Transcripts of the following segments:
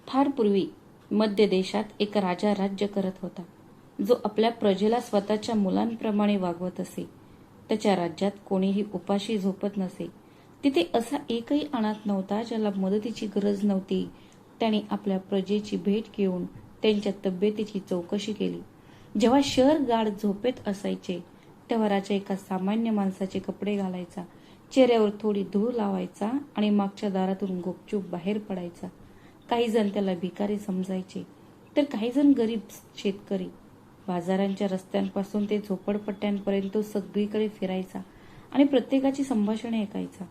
फार पूर्वी मध्य देशात एक राजा राज्य करत होता, जो आपल्या प्रजेला स्वतःच्या मुलांप्रमाणे वागवत असे. त्याच्या राज्यात कोणीही उपाशी झोपत नसे. तिथे असा एकही अनाथ नव्हता ज्याला मदतीची गरज नव्हती. त्याने आपल्या प्रजेची भेट घेऊन त्यांच्या तब्येतीची चौकशी केली. जेव्हा शहर गाढ झोपेत असायचे तेव्हा राजा एका सामान्य माणसाचे कपडे घालायचा, चेहऱ्यावर थोडी धूळ लावायचा आणि मागच्या दारातून गुपचूप बाहेर पडायचा. काही जण त्याला भिकारी समजायचे, तर काही जण गरीब शेतकरी. बाजारांच्या रस्त्यांपासून ते झोपडपट्ट्यांपर्यंत तो सगळीकडे फिरायचा आणि प्रत्येकाची संभाषणे ऐकायचा.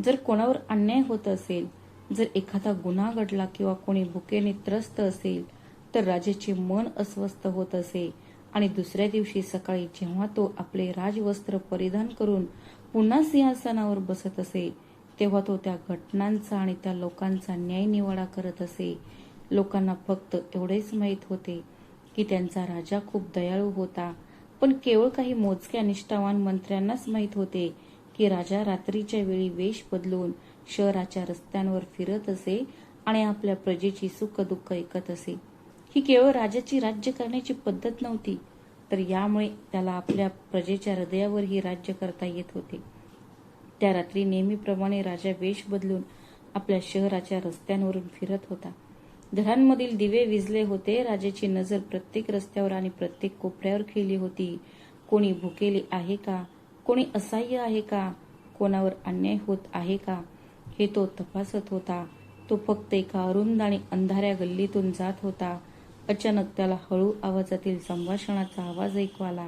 जर कोणावर अन्याय होत असेल, जर एखादा गुन्हा घडला किंवा कोणी भुकेने त्रस्त असेल, तर राजाचे मन अस्वस्थ होत असे आणि दुसऱ्या दिवशी सकाळी जेव्हा तो आपले राजवस्त्र परिधान करून पुन्हा सिंहासनावर बसत असे, तेव्हा तो त्या घटनांचा आणि त्या लोकांचा न्यायनिवाडा करत असे. लोकांना फक्त एवढेच माहीत होते की त्यांचा राजा खूप दयाळू होता, पण केवळ काही मोजक्या निष्ठावान मंत्र्यांनाच माहीत होते की राजा रात्रीच्या वेळी वेश बदलून शहराच्या रस्त्यांवर फिरत असे आणि आपल्या प्रजेची सुख-दुःख ऐकत असे. ही केवळ राजाची राज्य करण्याची पद्धत नव्हती, तर यामुळे त्याला आपल्या प्रजेच्या हृदयावरही राज्य करता येत होते. त्या रात्री नेहमीप्रमाणे राजा वेश बदलून आपल्या शहराच्या रस्त्यांवरून फिरत होता. घरांमधील दिवे विझले होते. राजाची नजर प्रत्येक रस्त्यावर आणि प्रत्येक कोपऱ्यावर खेळली होती. कोणी भुकेले आहे का, कोणी असहाय्य आहे का, कोणावर अन्याय होत आहे का, हे तो तपासत होता. तो फक्त एका अरुंद आणि अंधाऱ्या गल्लीतून जात होता. अचानक त्याला हळू आवाजातील संभाषणाचा आवाज ऐकू आला.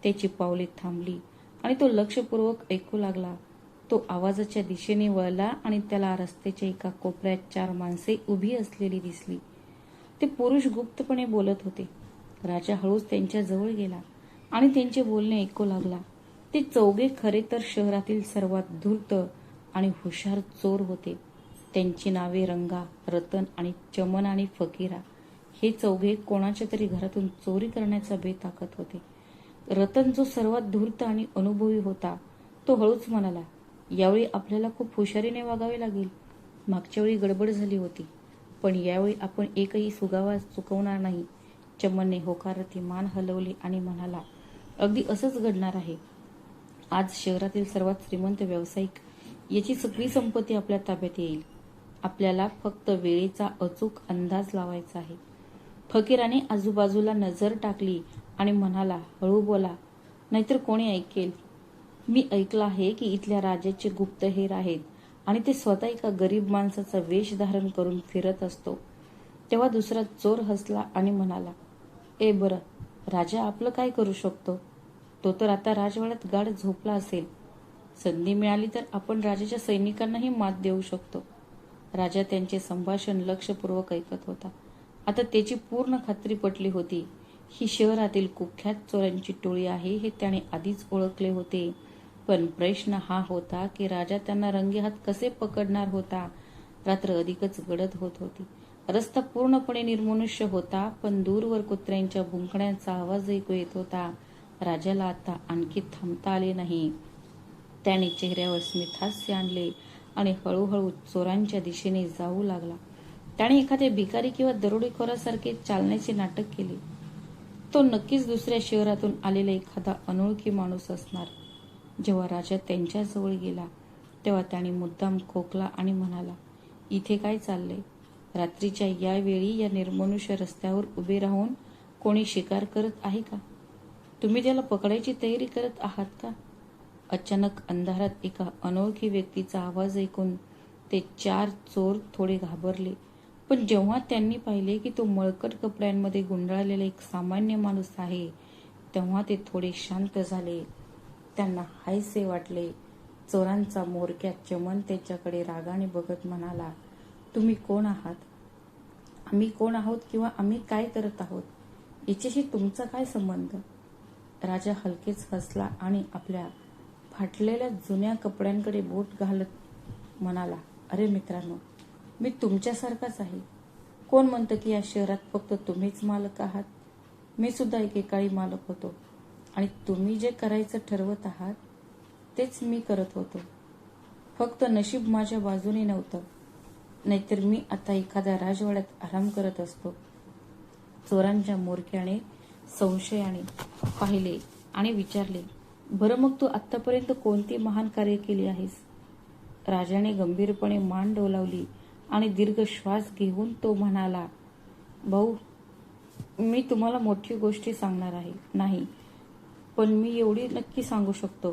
त्याची पावले थांबली आणि तो लक्षपूर्वक ऐकू लागला. तो आवाजाच्या दिशेने वळला आणि त्याला रस्त्याच्या एका कोपऱ्यात 4 माणसे उभी असलेली दिसली. ते पुरुष गुप्तपणे बोलत होते. राजा हळूच त्यांच्या जवळ गेला आणि त्यांचे बोलणे ऐकू लागला. ते चौघे खरे तर शहरातील सर्वात धूर्त आणि हुशार चोर होते. त्यांची नावे रंगा, रतन आणि चमन आणि फकीरा. हे चौघे कोणाच्या तरी घरातून चोरी करण्याचा बेत आखत होते. रतन, जो सर्वात धूर्त आणि अनुभवी होता, तो हळूच म्हणाला, यावेळी आपल्याला खूप हुशारीने वागावे लागेल. मागच्या वेळी गडबड झाली होती, पण यावेळी आपण एकही सुगावा चुकवणार नाही. चमनने होकारार्थी मान हलवली आणि म्हणाला, अगदी असंच घडणार आहे. आज शहरातील सर्वात श्रीमंत व्यावसायिक याची सगळी संपत्ती आपल्या ताब्यात येईल. आपल्याला फक्त वेळेचा अचूक अंदाज लावायचा आहे. फकीराने आजूबाजूला नजर टाकली आणि म्हणाला, हळू बोला, नाहीतर कोणी ऐकेल. मी ऐकलं आहे की इथल्या राजाचे गुप्तहेर आहेत आणि ते स्वतः एका गरीब माणसाचा वेश धारण करून फिरत असतो. तेव्हा दुसरा चोर हसला आणि म्हणाला, बरं, राजा आपलं काय करू शकतो? तो तर आता राजवाड्यात गाढ झोपला असेल. संधी मिळाली तर आपण राजाच्या सैनिकांनाही मात देऊ शकतो. राजा त्यांचे संभाषण लक्षपूर्वक ऐकत होता. आता त्याची पूर्ण खात्री पटली होती. ही शहरातील कुख्यात चोरांची टोळी आहे हे त्याने आधीच ओळखले होते. पण प्रश्न हा होता की राजा त्यांना रंगेहात कसे पकडणार होता. रात्र अधिकच गडद होत होती. रस्ता पूर्णपणे निर्मनुष्य होता, पण दूरवर कुत्र्यांच्या भुंकण्याचा आवाज ऐकू येत होता. राजाला आता आणखी थांबता आले नाही. त्याने चेहऱ्यावर स्मितहास्य आणले आणि हळूहळू चोरांच्या दिशेने जाऊ लागला. त्याने एखाद्या भिकारी किंवा दरोडेखोरासारखे चालण्याचे नाटक केले. तो नक्कीच दुसऱ्या शहरातून आलेला एखादा अनोळखी माणूस असणार. जेव्हा राजा त्यांच्या जवळ गेला तेव्हा त्याने मुद्दाम खोकला आणि म्हणाला, इथे काय चाललंय? रात्रीच्या या वेळी या निर्मनुष्य रस्त्यावर उभे राहून कोणी शिकार करत आहे का? तुम्ही त्याला पकडायची तयारी करत आहात का? अचानक अंधारात एका अनोळखी व्यक्तीचा आवाज ऐकून ते 4 चोर थोडे घाबरले, पण जेव्हा त्यांनी पाहिले की तो मळकट कपड्यांमध्ये गुंडाळलेला एक सामान्य माणूस आहे, तेव्हा ते थोडे शांत झाले. त्यांना हायसे वाटले. चोरांचा म्होरक्या चमन त्याच्याकडे रागाने बघत म्हणाला, तुम्ही कोण आहात? आम्ही कोण आहोत किंवा आम्ही काय करत आहोत याच्याशी तुमचा काय संबंध? राजा हलकेच हसला आणि आपल्या फाटलेल्या जुन्या कपड्यांकडे बोट घालत म्हणाला, अरे मित्रांनो, मी तुमच्यासारखाच आहे. कोण म्हणतं की या शहरात फक्त तुम्हीच मालक आहात? मी सुद्धा एकेकाळी मालक होतो आणि तुम्ही जे करायचं ठरवत आहात तेच मी करत होतो. फक्त नशीब माझ्या बाजूने नव्हतं. नाहीतर मी आता एखाद्या राजवाड्यात आराम करत असतो. चोरांच्या म्होरक्याने संशयाने पाहिले आणि विचारले, बरं मग तू आतापर्यंत कोणती महान कार्य केली आहेस? राजाने गंभीरपणे मान डोलावली आणि दीर्घ श्वास घेऊन तो म्हणाला, भाऊ, मी तुम्हाला मोठी गोष्टी सांगणार आहे नाही, पण मी एवढी नक्की सांगू शकतो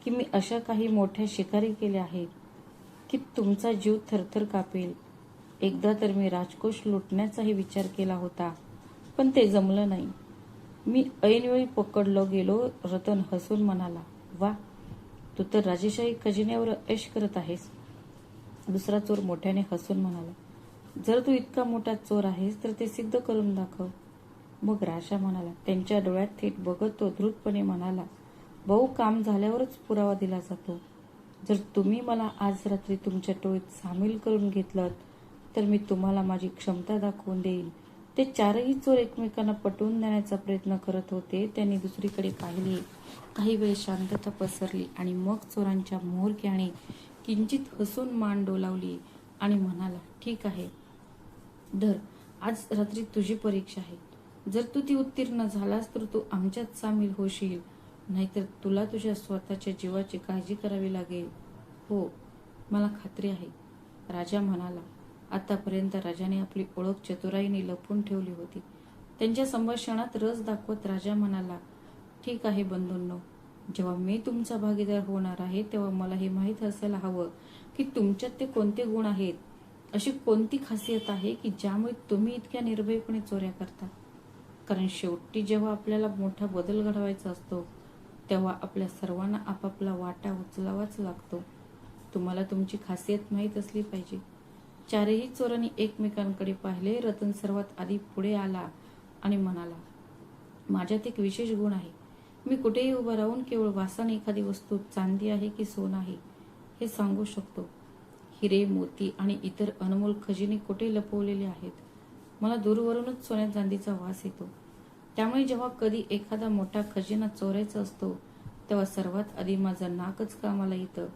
की मी अशा काही मोठ्या शिकारी केल्या आहेत की तुमचा जीव थरथर कापेल. एकदा तर मी राजकोष लुटण्याचाही विचार केला होता, पण ते जमलं नाही. मी ऐनवेळी पकडलो गेलो. रतन हसून म्हणाला, वा, तू तर राजेशाही खजिन्यावर ऐश करत आहेस. दुसरा चोर मोठ्याने हसून म्हणाला, जर तू इतका मोठा चोर आहेस तर ते सिद्ध करून दाखव. मग राजा म्हणाला. त्यांच्या डोळ्यात थेट बघत तो धृतपणे म्हणाला, भाऊ, काम झाल्यावरच पुरावा दिला जातो. जर तुम्ही मला आज रात्री तुमच्या टोळीत सामील करून घेतलं तर मी तुम्हाला माझी क्षमता दाखवून देईन. ते चारही चोर एकमेकांना पटवून देण्याचा प्रयत्न करत होते. त्यांनी दुसरीकडे पाहिले. काही वेळ शांतता पसरली आणि मग चोरांच्या म्होरक्याने किंचित हसून मान डोलावली आणि म्हणाला, ठीक आहे, धर, आज रात्री तुझी परीक्षा आहे. जर तू ती उत्तीर्ण झालास तर तू आमच्यात सामील होशील, नाहीतर तुला तुझ्या स्वतःच्या जीवाची काळजी करावी लागेल. हो, मला खात्री आहे, राजा म्हणाला. आतापर्यंत राजाने आपली ओळख चतुराईने लपवून ठेवली होती. त्यांच्या संभाषणात रस दाखवत राजा म्हणाला, ठीक आहे बंधूंनो, जेव्हा मी तुमचा भागीदार होणार आहे तेव्हा मला हे माहीत असायला हवं की तुमच्यात ते कोणते गुण आहेत, अशी कोणती खासियत आहे की ज्यामुळे तुम्ही इतक्या निर्भयपणे चोऱ्या करता. कारण शेवटी जेव्हा आपल्याला मोठा बदल घडवायचा असतो तेव्हा आपल्या सर्वांना आपापला वाटा उचलावाच लागतो. तुम्हाला तुमची खासियत माहीत असली पाहिजे. चारही चोरांनी एकमेकांकडे पाहिले. रतन सर्वात आधी पुढे आला आणि म्हणाला, माझ्यात एक विशेष गुण आहे. मी कुठेही उभं राहून केवळ वासाने एखादी वस्तू चांदी आहे की सोनं आहे हे सांगू शकतो. हिरे, मोती आणि इतर अनमोल खजिने कुठे लपवलेले आहेत. मला दूरवरूनच सोन्या चांदीचा वास येतो. त्यामुळे जेव्हा कधी एखादा मोठा खजिना चोरायचा असतो तेव्हा सर्वात आधी माझं नाकच कामाला येतं.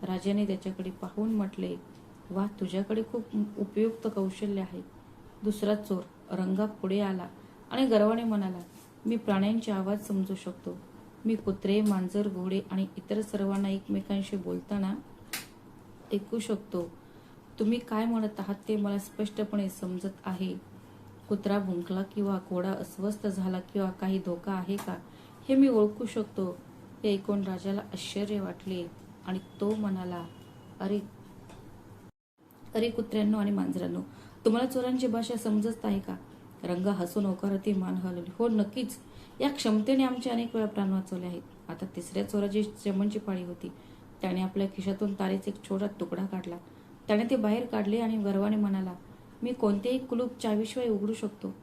राजाने त्याच्याकडे पाहून म्हटले, वा, तुझ्याकडे खूप उपयुक्त कौशल्य आहे. दुसरा चोर रंगा पुढे आला आणि गर्वाने म्हणाला, मी प्राण्यांचे आवाज समजू शकतो. मी कुत्रे, मांजर, घोडे आणि इतर सर्वांना एकमेकांशी बोलताना ऐकू शकतो. तुम्ही काय म्हणत आहात ते मला स्पष्टपणे समजत आहे. कुत्रा भुंकला किंवा घोडा अस्वस्थ झाला किंवा काही धोका आहे का हे मी ओळखू शकतो. हे ऐकून राजाला आश्चर्य वाटले आणि तो म्हणाला, अरे अरे कुत्र्यांनो आणि मांजरांनो, तुम्हाला चोरांची भाषा समजत आहे का? रंगा हसून होकारार्थी मान हलवली. हो, नक्कीच. या क्षमतेने आमचे अनेक वेळा प्राण वाचवले आहेत. आता तिसऱ्या चोराची चमनची पाळी होती. त्याने आपल्या खिशातून तारेचा एक छोटा तुकडा काढला. त्याने ते बाहेर काढले आणि गर्वाने म्हणाला, मी कोणतेही कुलूप चावीशिवाय उघडू शकतो.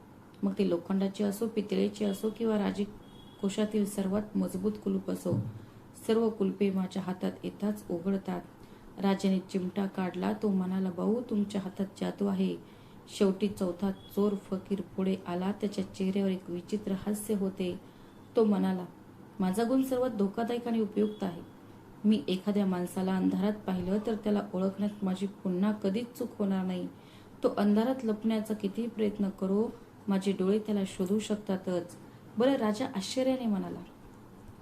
मग ते लोखंडाचे असो, पितळेचे असो किंवा राजकोषातील सर्वात मजबूत कुलूप असो, सर्व कुलपे माझ्या हातात येताच उघडतात. राजाने चिमटा काढला. तो म्हणाला, भाऊ, तुमच्या हातात जादू आहे. शेवटी चौथा चोर फकीर पुढे आला. त्याच्या चेहऱ्यावर एक विचित्र हास्य होते. तो म्हणाला, माझा गुण सर्वात धोकादायक आणि उपयुक्त आहे. मी एखाद्या माणसाला अंधारात पाहिलं तर त्याला ओळखण्यात माझी पुन्हा कधीच चूक होणार नाही. तो अंधारात लपण्याचा कितीही प्रयत्न करो, माझे डोळे त्याला शोधू शकतातच. बरं, राजा आश्चर्याने म्हणाला,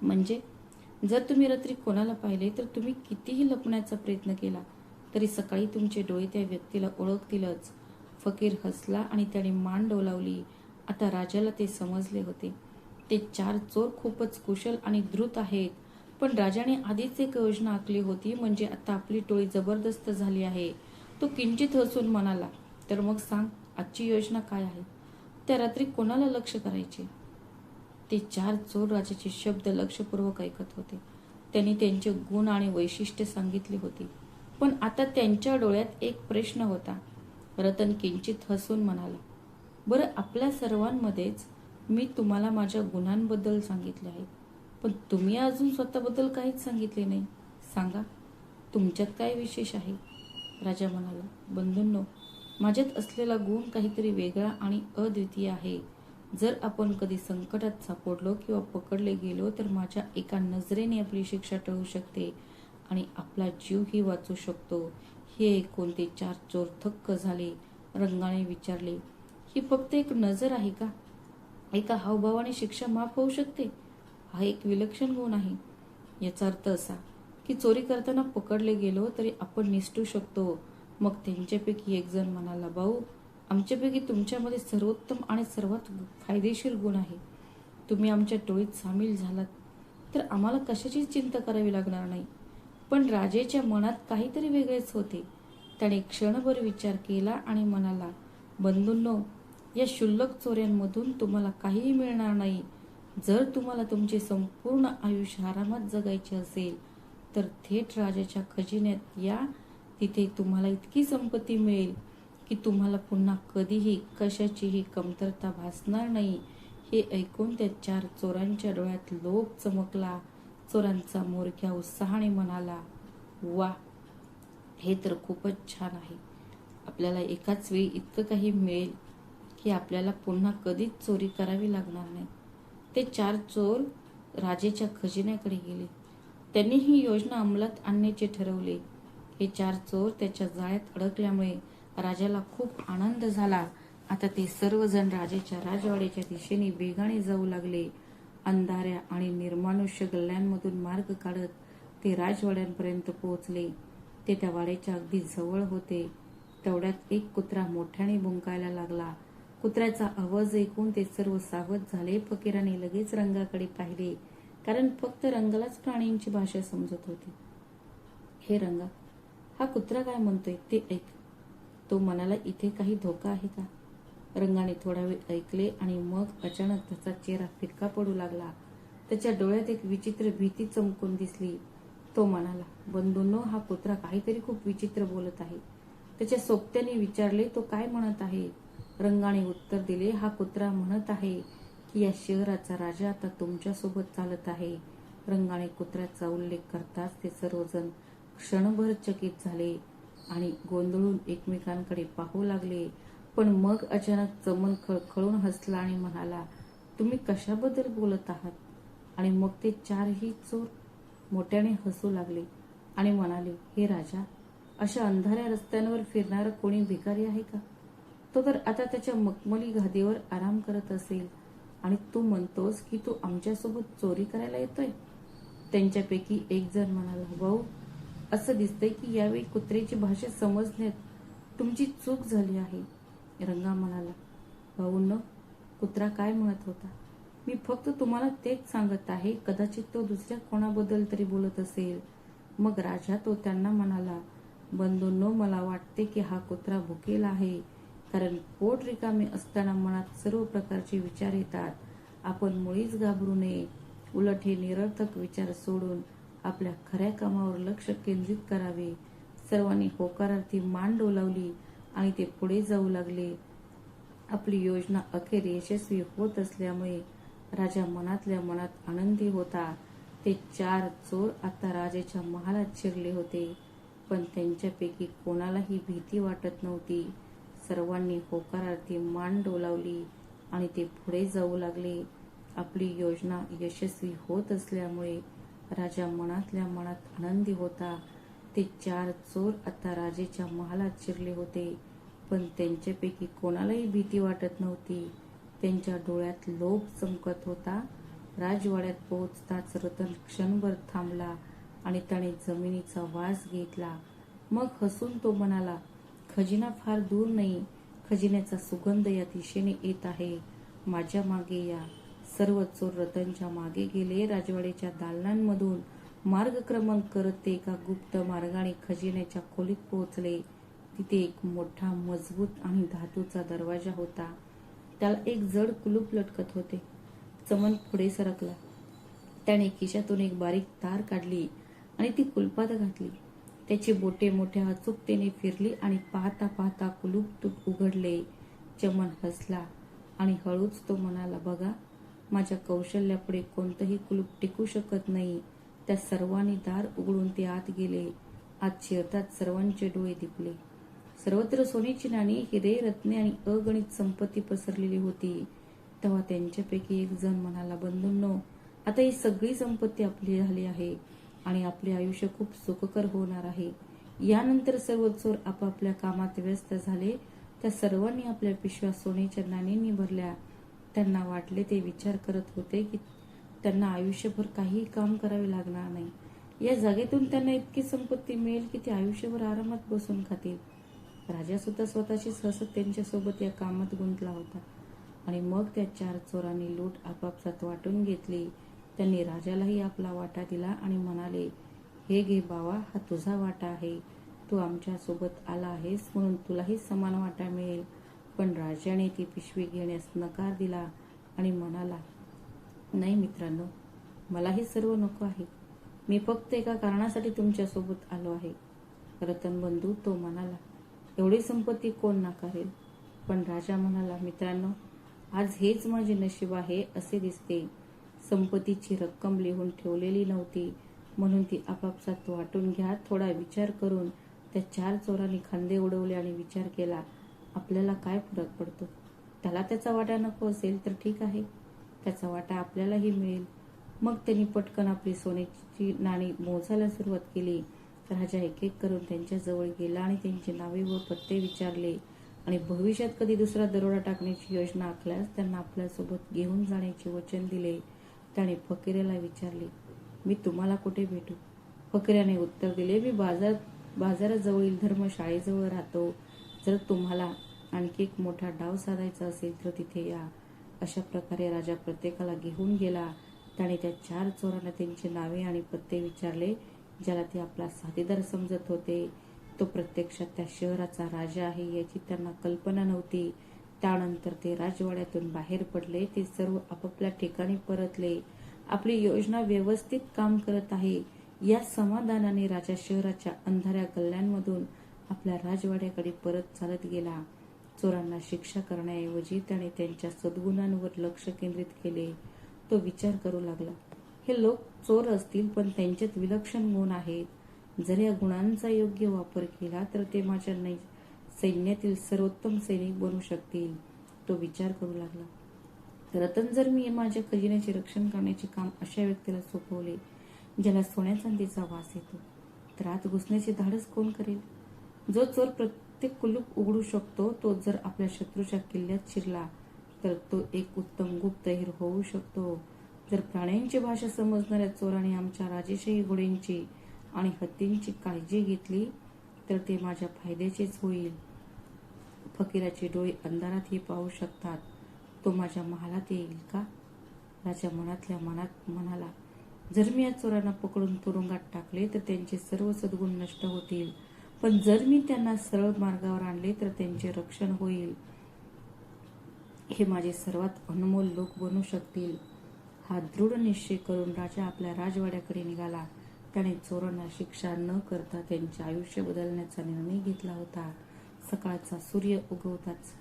म्हणजे जर तुम्ही रात्री कोणाला पाहिले तर तुम्ही कितीही लपण्याचा प्रयत्न केला तरी सकाळी तुमचे डोळे त्या व्यक्तीला ओळखतीलच. फकीर हसला आणि त्याने मान डोलावली. आता राजाला ते समजले होते. ते चार चोर खूपच कुशल आणि द्रुत आहेत. पण राजाने आधीच एक योजना आखली होती, म्हणजे आता आपली टोळी जबरदस्त झाली आहे. तो किंचित हसून म्हणाला, तर मग सांग, आजची योजना काय आहे? त्या रात्री कोणाला लक्ष करायचे? ते चार चोर राजाचे शब्द लक्षपूर्वक ऐकत होते. त्यांनी त्यांचे गुण आणि वैशिष्ट्य सांगितली होती, पण आता त्यांच्या डोळ्यात एक प्रश्न होता. रतन किंचित हसून म्हणाला, बरं, आपल्या सर्वांमध्येच मी तुम्हाला माझ्या गुणांबद्दल सांगितले आहे, पण तुम्ही अजून स्वतःबद्दल काहीच सांगितले नाही. सांगा, तुमच्यात काय विशेष आहे? राजा म्हणाला, बंधूंनो, माझ्यात असलेला गुण काहीतरी वेगळा आणि अद्वितीय आहे. जर आपण कधी संकटात सापडलो किंवा पकडले गेलो तर माझ्या एका नजरेने आपली शिक्षा टळू शकते आणि आपला जीवही वाचू शकतो. हे ऐकून ते 4 चोर थक्क झाले. रंगाने विचारले, ही फक्त एक नजर आहे का? एका हावभावाने शिक्षा माफ होऊ शकते? हा एक विलक्षण गुण आहे. याचा अर्थ असा की चोरी करताना पकडले गेलो तरी आपण निसटू शकतो. मग त्यांच्यापैकी एक जण म्हणाला, भाऊ, आमच्यापैकी तुमच्यामध्ये सर्वोत्तम आणि सर्वात फायदेशीर गुण आहे. तुम्ही आमच्या टोळीत सामील झालात तर आम्हाला कशाची चिंता करावी लागणार नाही. पण राजेच्या मनात काहीतरी वेगळेच होते. त्याने क्षणभर विचार केला आणि म्हणाला, बंधूंनो, या क्षुल्लक चोऱ्यांमधून तुम्हाला काहीही मिळणार नाही. जर तुम्हाला तुमचे संपूर्ण आयुष्य आरामात जगायचे असेल तर थेट राजाच्या खजिन्यात या. तिथे तुम्हाला इतकी संपत्ती मिळेल की तुम्हाला पुन्हा कधीही कशाचीही कमतरता भासणार नाही. हे ऐकून त्या 4 चोरांच्या डोळ्यात लोभ चमकला. चोरांचा मोरक्या उत्साहाने म्हणाला, वा, हे तर खूपच छान आहे. आपल्याला एकाच वेळी इतकं काही मिळेल की आपल्याला पुन्हा कधीच चोरी करावी लागणार नाही. ते 4 चोर राजेच्या खजिन्याकडे गेले. त्यांनी ही योजना अंमलात आणण्याचे ठरवले. हे 4 चोर त्याच्या जाळ्यात अडकल्यामुळे राजाला खूप आनंद झाला. आता ते सर्वजण राजाच्या राजवाड्याच्या दिशेने वेगाने जाऊ लागले. अंधाऱ्या आणि निर्मानुष्य गल्ल्यांमधून मार्ग काढत ते राजवाड्यांपर्यंत पोहोचले. ते त्या वाड्याच्या अगदी जवळ होते. तेवढ्यात एक कुत्रा मोठ्याने भुंकायला लागला. कुत्र्याचा आवाज ऐकून ते सर्व सावध झाले. फकीराने लगेच रंगाकडे पाहिले, कारण फक्त रंगालाच प्राण्यांची भाषा समजत होती. हे रंगा, हा कुत्रा काय म्हणतोय ते ऐक. तो म्हणाला, इथे काही धोका आहे का? रंगाने थोडा वेळ ऐकले आणि मग अचानक त्याचा चेहरा फिक्का पडू लागला. त्याच्या डोळ्यात एक विचित्र भीती चमकून दिसली. तो म्हणाला, बंधूंनो, हा कुत्रा काहीतरी खूप विचित्र बोलत आहे. त्याच्या सोबत्याने विचारले, तो काय म्हणत आहे? रंगाने उत्तर दिले, हा कुत्रा म्हणत आहे की या शहराचा राजा आता तुमच्यासोबत चालत आहे. रंगाने कुत्र्याचा उल्लेख करताच ते सर्वजण क्षणभर चकित झाले आणि गोंधळून एकमेकांकडे पाहू लागले. पण मग अचानक चमन खळखळून हसला आणि म्हणाला, तुम्ही कशाबद्दल बोलत आहात? आणि मग ते 4ही चोर मोठ्याने हसू लागले आणि म्हणाले, हे राजा, अशा अंधाऱ्या रस्त्यांवर फिरणारा कोणी भिकारी आहे का? तो तर आता त्याच्या मखमली गादीवर आराम करत असेल आणि तू म्हणतोस की तू आमच्यासोबत चोरी करायला येतोय? त्यांच्यापैकी एक जण म्हणाला, भाऊ, असं दिसतंय की यावेळी कुत्र्याची भाषा समजण्यात तुमची चूक झाली आहे. रंगा म्हणाला, भाऊंनो, कुत्रा काय म्हणत होता? मी फक्त तुम्हाला तेच सांगत आहे. कदाचित तो दुसऱ्या कोणाबद्दल तरी बोलत असेल. मग राजा तो त्यांना म्हणाला, बंधूंनो, मला वाटते की हा कुत्रा भुकेला आहे, कारण पोट रिकामे असताना मनात सर्व प्रकारचे विचार येतात. आपण मुळीच घाबरू नये. उलट हे निरर्थक विचार सोडून आपल्या खऱ्या कामावर लक्ष केंद्रित करावे. सर्वांनी होकारार्थी मान डोलावली आणि ते पुढे जाऊ लागले. आपली योजना अखेर यशस्वी होत असल्यामुळे राजा मनातल्या मनात आनंदी होता. ते 4 चोर आता राजाच्या महालात शिरले होते, पण त्यांच्यापैकी कोणालाही भीती वाटत नव्हती. सर्वांनी होकारार्थी मान डोलावली आणि ते पुढे जाऊ लागले. आपली योजना यशस्वी होत असल्यामुळे राजा मनातल्या मनात आनंदी होता. ते 4 चोर आता राजाच्या महालात शिरले होते, पण त्यांच्यापैकी कोणालाही भीती वाटत नव्हती. त्यांच्या डोळ्यात लोभ चमकत होता. राजवाड्यात पोहोचताच रतन क्षणभर थांबला आणि त्याने जमिनीचा वास घेतला. मग हसून तो म्हणाला, खजिना फार दूर नाही. खजिन्याचा सुगंध या दिशेने येत आहे. माझ्या मागे या. सर्व चोर रतनच्या मागे गेले. राजवाड्याच्या दालनांमधून मार्गक्रमण करत ते एका गुप्त मार्गाने खजिन्याच्या खोलीत पोहोचले. तिथे एक मोठा मजबूत आणि धातूचा दरवाजा होता. त्याला एक जड कुलूप लटकत होते. चमन पुढे सरकला. त्याने खिशातून एक बारीक तार काढली आणि ती कुलपात घातली. त्याची बोटे मोठ्या अचूकतेने फिरली आणि पाहता पाहता कुलूप उघडले. चमन हसला आणि हळूच तो म्हणाला, बघा, माझ्या कौशल्यापुढे कोणतंही कुलूप टिकू शकत नाही. त्या सर्वांनी दार उघडून ते आत गेले. आत शिरताच सर्वांचे डोळे दिपले. सर्वत्र सोन्याची नाणी, हिरे, रत्ने आणि अगणित संपत्ती पसरलेली होती. तेव्हा त्यांच्यापैकी एक जण म्हणाला, बंधूंनो, आता ही सगळी संपत्ती आपली झाली आहे आणि आपले आयुष्य खूप सुखकर होणार आहे. यानंतर सर्व चोर आपापल्या कामात व्यस्त झाले. त्या सर्वांनी आपल्या पिशव्या सोन्याच्या नाण्यांनी भरल्या. त्यांना वाटले, ते विचार करत होते की त्यांना आयुष्यभर काहीही काम करावे लागणार नाही. या जागेतून त्यांना इतकी संपत्ती मिळेल की ते आयुष्यभर आरामात बसून खातील. राजा सुद्धा स्वतःशीच हसत त्यांच्यासोबत या कामात गुंतला होता. आणि मग त्या 4 चोरांनी लूट आपापसात वाटून घेतली. त्यांनी राजालाही आपला वाटा दिला आणि म्हणाले, हे घे बावा, हा तुझा वाटा आहे. तू आमच्या सोबत आला आहेस म्हणून तुलाही समान वाटा मिळेल. पण राजाने ती पिशवी घेण्यास नकार दिला आणि म्हणाला, नाही मित्रांनो, मला हे सर्व नको आहे. मी फक्त एका कारणासाठी तुमच्या सोबत आलो आहे. रतन बंधू, तो म्हणाला, एवढी संपत्ती कोण नाकारेल? पण राजा म्हणाला, मित्रांनो, आज हेच माझे नशीब आहे असे दिसते. संपत्तीची रक्कम लिहून ठेवलेली नव्हती, म्हणून ती आपापसात वाटून घ्या. थोडा विचार करून त्या 4 चोरांनी खांदे उडवले आणि विचार केला, आपल्याला काय फरक पडतो? त्याला त्याचा वाटा नको असेल तर ठीक आहे, त्याचा वाटा आपल्यालाही मिळेल. मग त्यांनी पटकन आपली सोन्याची नाणी मोजायला सुरुवात केली. राजा एक एक करून त्यांच्या जवळ गेला आणि त्यांची नावे व पत्ते विचारले आणि भविष्यात कधी दुसरा दरोडा टाकण्याची योजना आखल्यास त्यांना आपल्यासोबत घेऊन जाण्याचे वचन दिले. त्याने फकीराला विचारले, मी तुम्हाला कुठे भेटू? फकीराने उत्तर दिले, मी बाजाराजवळील धर्मशाळेजवळ राहतो. जर तुम्हाला आणखी एक मोठा डाव साधायचा असेल तर तिथे या. अशा प्रकारे राजा प्रत्येकाला घेऊन गेला. त्याने त्या 4 चोरांना त्यांची नावे आणि पत्ते विचारले. ज्याला ते आपला साथीदार समजत होते, तो प्रत्यक्षात त्या शहराचा राजा आहे याची त्यांना कल्पना नव्हती. त्यानंतर ते राजवाड्यातून बाहेर पडले. ते सर्व आपापल्या ठिकाणी परतले. आपली योजना व्यवस्थित काम करत आहे या समाधानाने राजा शहराच्या अंधाऱ्या गल्ल्यांमधून आपल्या राजवाड्याकडे परत चालत गेला. चोरांना शिक्षा करण्याऐवजी त्याने त्यांच्या सद्गुणांवर लक्ष केंद्रित केले. तो विचार करू लागला, हे लोक चोर असतील, पण त्यांच्यात विलक्षण गुण आहेत. जर या गुणांचा योग्य वापर केला तर ते माझ्या सैन्यातील सर्वोत्तम सैनिक बनू शकतील. तो विचार करू लागला, रतन, जर मी माझ्या खजिन्याचे रक्षण करण्याचे काम अशा व्यक्तीला सोपवले ज्याला सोन्या चांदीचा वास येतो, तर आत घुसण्याचे धाडस कोण करेल? जो चोर प्रत्येक कुलूप उघडू शकतो, तो जर आपल्या शत्रूच्या किल्ल्यात शिरला तर तो एक उत्तम गुप्तहेर होऊ शकतो. जर प्राण्यांची भाषा समजणाऱ्या चोराने आमच्या राजेशाही घोड्यांची आणि हत्तींची काळजी घेतली तर ते माझ्या फायद्याचेच होईल. फकीराचे डोळे अंधारातही पाहू शकतात. तो माझ्या महालात येईल का? राजा मनातल्या मनात म्हणाला, जर मी या चोरांना पकडून तुरुंगात टाकले तर त्यांचे सर्व सद्गुण नष्ट होतील, पण जर मी त्यांना सरळ मार्गावर आणले तर त्यांचे रक्षण होईल. हे माझे सर्वात अनमोल लोक बनू शकतील. हा दृढ निश्चय करून राजा आपल्या राजवाड्याकडे निघाला. त्याने चोरांना शिक्षा न करता त्यांचे आयुष्य बदलण्याचा निर्णय घेतला होता. सकाळचा सूर्य उगवताच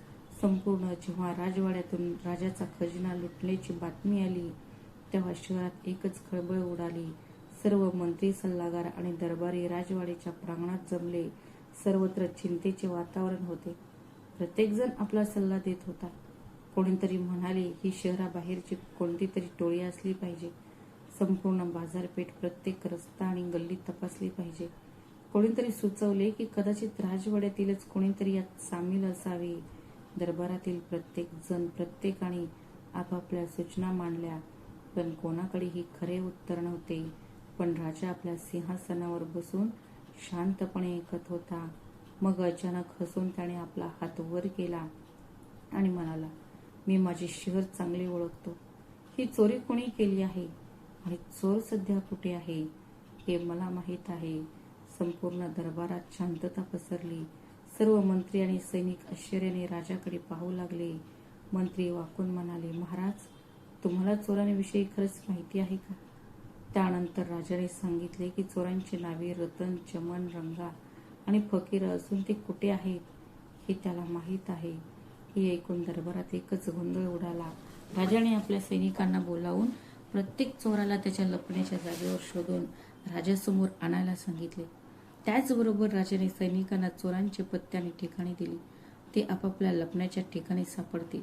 जेव्हा राजवाड्यातून राजाचा खजिना लुटल्याची बातमी आली, तेव्हा शहरात एकच खळबळ उडाली. सर्व मंत्री, सल्लागार आणि दरबारी राजवाड्याच्या प्रांगणात जमले. सर्वत्र चिंतेचे वातावरण होते. प्रत्येकजण आपला सल्ला देत होता. कोणीतरी म्हणाले, ही शहराबाहेरची कोणती तरी टोळी असली पाहिजे. संपूर्ण बाजारपेठ, प्रत्येक रस्ता आणि गल्ली तपासली पाहिजे. कोणीतरी सुचवले की कदाचित राजवाड्यातीलच कोणीतरी यात सामील असावे. दरबारातील प्रत्येक जण प्रत्येकाने आपापल्या सूचना मांडल्या, पण कोणाकडेही खरे उत्तर नव्हते. पण राजा आपल्या सिंहासनावर बसून शांतपणे ऐकत होता. मग अचानक हसून त्याने आपला हात वर केला आणि म्हणाला, मी माझे शहर चांगले ओळखतो. ही चोरी कोणी केली आहे आणि चोर सध्या कुठे आहे हे मला माहीत आहे. संपूर्ण दरबारात शांतता पसरली. सर्व मंत्री आणि सैनिक आश्चर्याने राजाकडे पाहू लागले. मंत्री वाकून म्हणाले, महाराज, तुम्हाला चोरांविषयी खरंच माहिती आहे का? त्यानंतर राजाने सांगितले की चोरांची नावे रतन, चमन, रंगा आणि फकीर असून ते कुठे आहेत हे त्याला माहीत आहे. हे ऐकून दरबारात एकच गोंधळ उडाला. राजाने आपल्या सैनिकांना बोलावून प्रत्येक चोराला त्याच्या लपण्याच्या जागेवर शोधून राजासमोर आणायला सांगितले. त्याचबरोबर राजाने सैनिकांना चोरांचे पत्ते आणि ठिकाणे दिली. ते आपापल्या लपण्याच्या ठिकाणी सापडतील.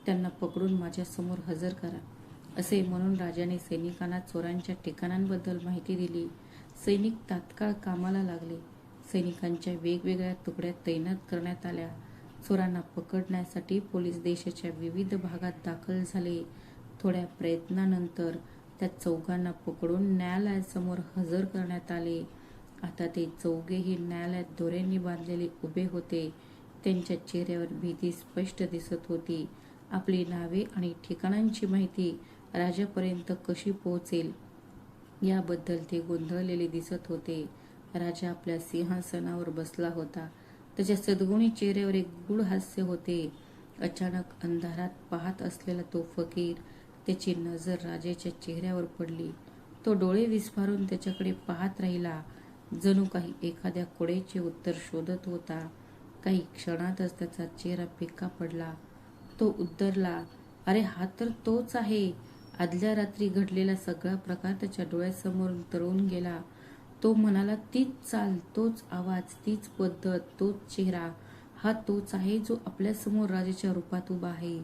त्यांना पकडून माझ्या समोर हजर करा, असे म्हणून राजाने सैनिकांना चोरांच्या ठिकाणांबद्दल माहिती दिली. सैनिक तात्काळ कामाला लागले. सैनिकांच्या वेगवेगळ्या तुकड्या तैनात करण्यात आल्या. चोरांना पकडण्यासाठी पोलीस देशाच्या विविध भागात दाखल झाले. थोड्या प्रयत्नानंतर त्या चौघांना पकडून न्यायालयासमोर हजर करण्यात आले. आता ते चौघेही न्यायालयात दोऱ्यांनी बांधलेले उभे होते. त्यांच्या चेहऱ्यावर भीती स्पष्ट दिसत होती. आपली नावे आणि ठिकाणांची माहिती राजापर्यंत कशी पोहोचेल याबद्दल ते गोंधळलेले दिसत होते. राजा आपल्या सिंहासनावर बसला होता. त्याच्या सद्गुणी चेहऱ्यावर एक गूढ हास्य होते. अचानक अंधारात पाहत असलेला तो फकीर, त्याची नजर राजाच्या चेहऱ्यावर पडली. तो डोळे विस्फारून त्याच्याकडे पाहत राहिला, जणू काही एखाद्या कोडे उत्तर शोधत होता. काही क्षणातच त्याचा चेहरा फिक्का पडला. तो उद्गारला, "अरे, हा तर तोच आहे." आदल्या रात्री घडलेला सगळा प्रकार त्याच्या डोळ्यासमोरून तरळून गेला. तो म्हणाला, "तीच चाल, तोच आवाज, तीच पद्धत, तोच चेहरा. हा तोच आहे जो आपल्यासमोर राजाच्या रूपात उभा आहे."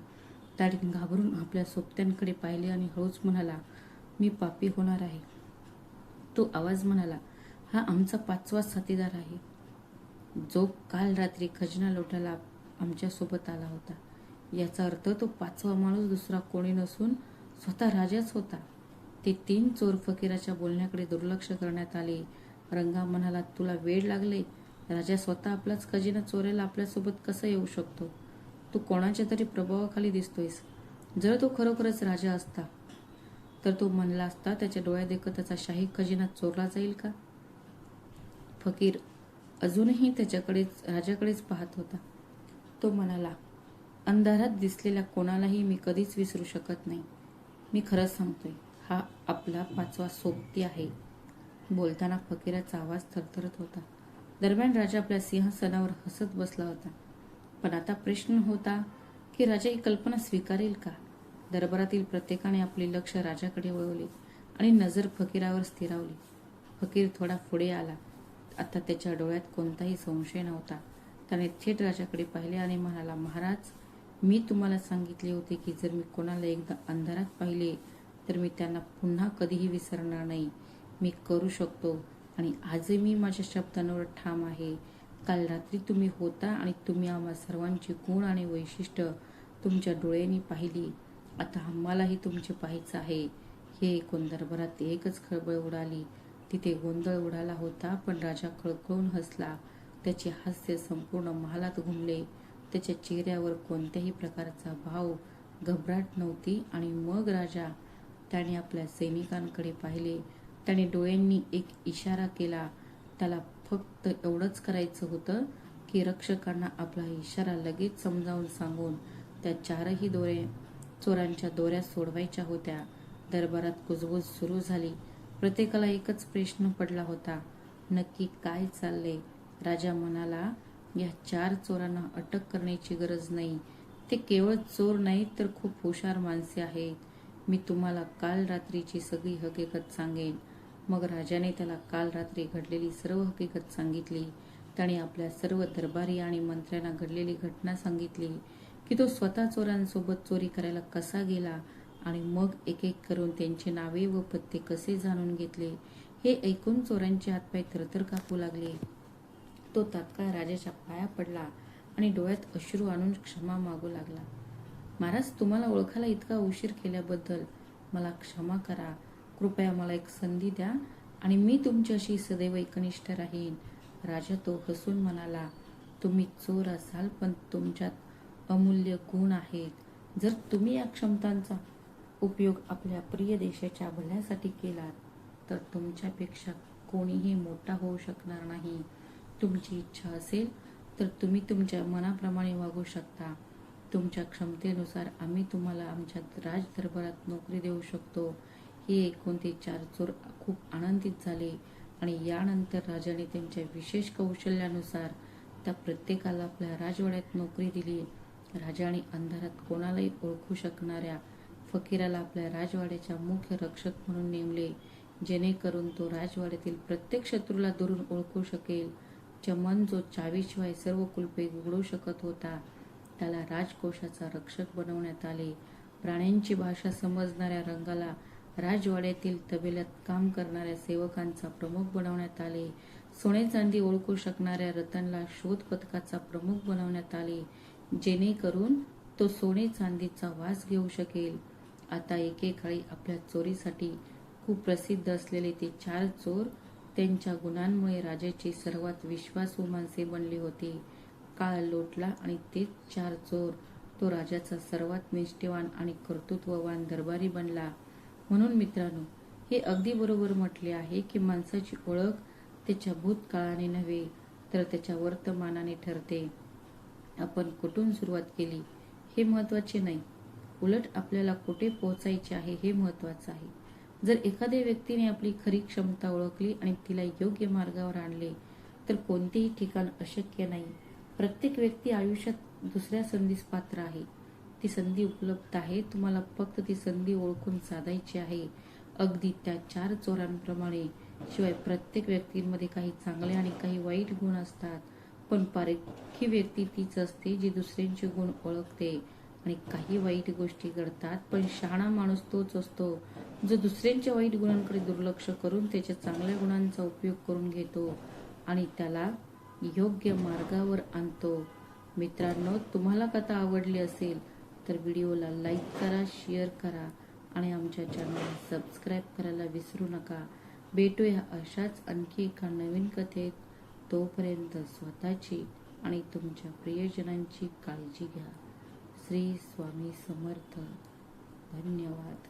त्याने घाबरून आपल्या सोबत्यांकडे पाहिले आणि हळूच म्हणाला, "मी पापी होणार आहे." तो आवाज म्हणाला, "हा आमचा 5वा साथीदार आहे, जो काल रात्री खजिना लुटायला आमच्यासोबत आला होता." याचा अर्थ तो 5वा माणूस दुसरा कोणी नसून स्वतः राजाच होता. ते 3 चोर फकीराच्या बोलण्याकडे दुर्लक्ष करण्यात आले. रंगा म्हणाला, "तुला वेड लागले? राजा स्वतः आपलाच खजिना चोरायला आपल्यासोबत कसा येऊ शकतो? तू कोणाच्या तरी प्रभावाखाली दिसतोयस. जर तो खरोखरच राजा असता तर तो म्हणला असता त्याच्या डोळ्यादेखत त्याचा शाही खजिना चोरला जाईल का?" फकीर अजूनही राजाकडेच पाहत होता. तो म्हणाला, "अंधारात दिसलेल्या कोणालाही मी कधीच विसरू शकत नाही. मी खरंच सांगतोय, हा आपला 5वा सोबती आहे." बोलताना फकीराचा आवाज थरथरत होता. दरम्यान राजा आपल्या सिंहासनावर हसत बसला होता. पण आता प्रश्न होता की राजा ही कल्पना स्वीकारेल का? दरबारातील प्रत्येकाने आपले लक्ष राजाकडे वळवले आणि नजर फकीरावर स्थिरावली. फकीर थोडा पुढे आला. आता त्याच्या डोळ्यात कोणताही संशय नव्हता. त्याने थेट राजाकडे पाहिले आणि म्हणाला, "महाराज, मी तुम्हाला सांगितले होते की जर मी कोणाला एकदा अंधारात पाहिले तर मी त्यांना पुन्हा कधीही विसरणार नाही. मी करू शकतो आणि आजही मी माझ्या शब्दांवर ठाम आहे. काल रात्री तुम्ही होता आणि तुम्ही आम्हा सर्वांची गुण आणि वैशिष्ट्य तुमच्या डोळ्यांनी पाहिली. आता आम्हालाही तुमचे पाहायचं आहे." हे ऐकून दरबारात एकच खळबळ उडाली. तिथे गोंधळ उडाला होता, पण राजा खळखळून हसला. त्याचे हास्य संपूर्ण महालात घुमले. त्याच्या चेहऱ्यावर कोणत्याही प्रकारचा भाव, घबराट नव्हती. आणि मग त्याने आपल्या सैनिकांकडे पाहिले. त्याने डोळ्यांनी एक इशारा केला. त्याला फक्त एवढंच करायचं होतं की रक्षकांना आपला इशारा लगेच समजावून सांगून त्या 4ही चोरांच्या दोऱ्या सोडवायच्या होत्या. दरबारात कुजबूज सुरू झाली. प्रत्येकाला एकच प्रश्न पडला होता, नक्की काय चाललंय? राजा म्हणाला, "या 4 चोरांना अटक करण्याची गरज नाही. ते केवळ चोर नाहीत तर खूप हुशार माणसे आहेत. मी तुम्हाला काल रात्रीची सगळी हकीकत सांगेन." मग राजाने त्याला काल रात्री घडलेली सर्व हकीकत सांगितली. त्याने आपल्या सर्व दरबारी आणि मंत्र्यांना घडलेली घटना सांगितली की तो स्वतः चोरांसोबत चोरी करायला कसा गेला आणि मग एक एक करून त्यांची नावे व पत्ते कसे जाणून घेतले. हे ऐकून चोरांचे हातपाय थरथर कापू लागले. तो तात्काळ राजाच्या पाया पडला आणि डोळ्यात अश्रू आणून क्षमा मागू लागला. "महाराज, तुम्हाला ओळखायला इतका उशीर केल्याबद्दल मला क्षमा करा. कृपया मला एक संधी द्या आणि मी तुमच्याशी सदैव एकनिष्ठ राहीन." राजा तो हसून म्हणाला, "तुम्ही चोर असाल, पण तुमच्यात अमूल्य गुण आहेत. जर तुम्ही या क्षमतांचा उपयोग आपल्या प्रिय देशाच्या भल्यासाठी केलात तर तुमच्यापेक्षा कोणीही मोठा होऊ शकणार नाही. तुमची इच्छा असेल तर तुम्ही तुमच्या मनाप्रमाणे वागू शकता. तुमच्या क्षमतेनुसार आम्ही तुम्हाला आमच्या राजदरबारात नोकरी देऊ शकतो." हे ऐकून ते 4 चोर खूप आनंदित झाले आणि यानंतर राजाने त्यांच्या विशेष कौशल्यानुसार त्या प्रत्येकाला आपल्या राजवाड्यात नोकरी दिली. राजाने अंधारात कोणालाही ओळखू शकणाऱ्या फकीराला आपल्या राजवाड्याच्या मुख्य रक्षक म्हणून नेमले, जेणेकरून तो राजवाड्यातील प्रत्येक शत्रूला दुरून ओळखू शकेल. चमन, जो चावीशिवाय सर्व कुलपे उघडू शकत होता, त्याला राजकोषाचा रक्षक बनवण्यात आले. प्राण्यांची भाषा समजणाऱ्या रंगाला राजवाड्यातील तबेल्यात काम करणाऱ्या सेवकांचा प्रमुख बनवण्यात आले. सोने चांदी ओळखू शकणाऱ्या रतनला शोध पथकाचा प्रमुख बनवण्यात आले, जेणेकरून तो सोने चांदीचा वास घेऊ शकेल. आता एकेकाळी आपल्या चोरीसाठी खूप प्रसिद्ध असलेले ते 4 चोर त्यांच्या गुणांमुळे राजाचे सर्वात विश्वासू माणसे बनले होते. काळ लोटला आणि तेच 4 चोर तो राजाचा सर्वात निष्ठेवान आणि कर्तृत्ववान दरबारी बनला. म्हणून मित्रांनो, हे अगदी बरोबर म्हटले आहे की माणसाची ओळख त्याच्या भूतकाळाने नव्हे तर त्याच्या वर्तमानाने ठरते. आपण कुठून सुरुवात केली हे महत्त्वाचे नाही, उलट आपल्याला कुठे पोहोचायचे आहे हे महत्त्वाचं आहे. जर एखाद्या व्यक्तीने आपली खरी क्षमता ओळखली आणि तिला योग्य मार्गावर आणले तर कोणतेही ठिकाण अशक्य नाही. प्रत्येक व्यक्ती आयुष्यात दुसऱ्या संधीस पात्र आहे. ती संधी उपलब्ध आहे, तुम्हाला फक्त ती संधी ओळखून साधायची आहे. अगदी त्या 4 चोरांप्रमाणे. शिवाय प्रत्येक व्यक्तीमध्ये काही चांगले आणि काही वाईट गुण असतात, पण पारखी व्यक्ती तीच असते जी दुसऱ्यांचे गुण ओळखते. आणि काही वाईट गोष्टी घडतात, पण शहाणा माणूस तोच असतो जो दुसऱ्यांच्या वाईट गुणांकडे दुर्लक्ष करून त्याच्या चांगल्या गुणांचा उपयोग करून घेतो आणि त्याला योग्य मार्गावर आणतो. मित्रांनो, तुम्हाला कथा आवडली असेल तर व्हिडिओला लाईक करा, शेअर करा आणि आमच्या चॅनलला सबस्क्राईब करायला विसरू नका. भेटूया अशाच आणखी एका नवीन कथेत. तोपर्यंत स्वतःची आणि तुमच्या प्रियजनांची काळजी घ्या. श्री स्वामी समर्थ. धन्यवाद.